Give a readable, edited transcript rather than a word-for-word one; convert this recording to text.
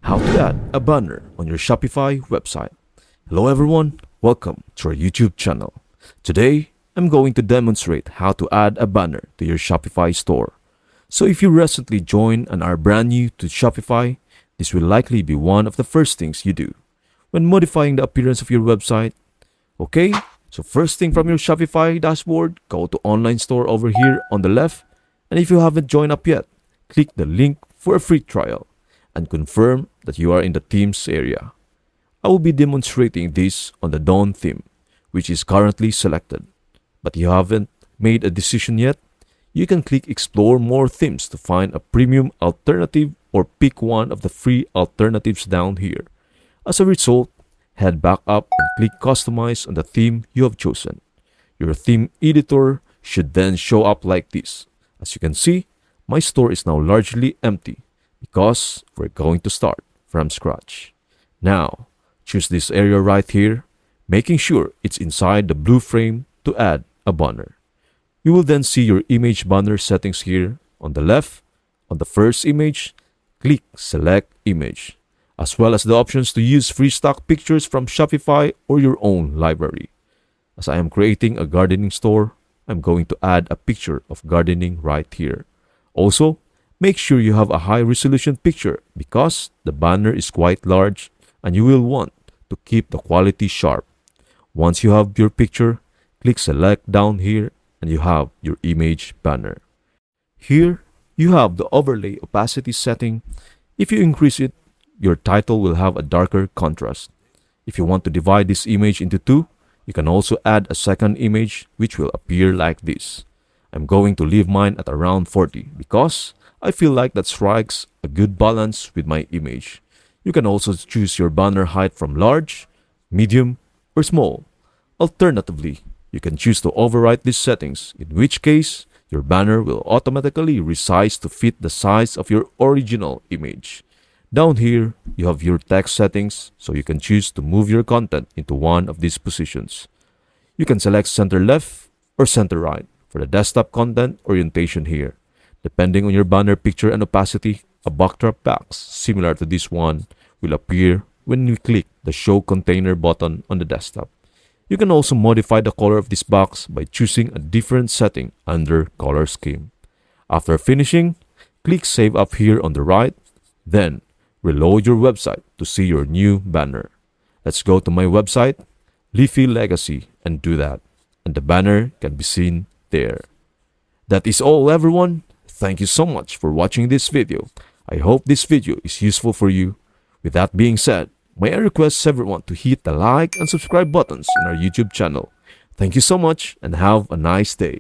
how to add a banner on your Shopify website. Hello everyone, welcome to our YouTube channel. Today, I'm going to demonstrate how to add a banner to your Shopify store. So if you recently joined and are brand new to Shopify, this will likely be one of the first things you do when modifying the appearance of your website. Okay, so first thing from your Shopify dashboard, go to online store over here on the left, and if you haven't joined up yet, click the link for a free trial and confirm that you are in the themes area. I will be demonstrating this on the Dawn theme, which is currently selected. But you haven't made a decision yet? You can click explore more themes to find a premium alternative or pick one of the free alternatives down here. As a result, head back up and click customize on the theme you have chosen. Your theme editor should then show up like this. As you can see, my store is now largely empty because we're going to start from scratch. Now, choose this area right here, making sure it's inside the blue frame to add a banner. You will then see your image banner settings here on the left. On the first image, click Select Image, as well as the options to use free stock pictures from Shopify or your own library. As I am creating a gardening store, I'm going to add a picture of gardening right here. Also, make sure you have a high resolution picture because the banner is quite large and you will want to keep the quality sharp. Once you have your picture, click select down here and you have your image banner. Here, you have the overlay opacity setting. If you increase it, your title will have a darker contrast. If you want to divide this image into two, you can also add a second image which will appear like this. I'm going to leave mine at around 40 because I feel like that strikes a good balance with my image. You can also choose your banner height from large, medium, or small. Alternatively, you can choose to override these settings, in which case, your banner will automatically resize to fit the size of your original image. Down here, you have your text settings, so you can choose to move your content into one of these positions. You can select center left or center right for the desktop content orientation here. Depending on your banner picture and opacity, a backdrop box similar to this one will appear when you click the Show Container button on the desktop. You can also modify the color of this box by choosing a different setting under Color Scheme. After finishing, click Save Up here on the right, then reload your website to see your new banner. Let's go to my website, Leafy Legacy, and do that, and the banner can be seen there. That is all, everyone. Thank you so much for watching this video. I hope this video is useful for you. With that being said, may I request everyone to hit the like and subscribe buttons in our YouTube channel. Thank you so much and have a nice day.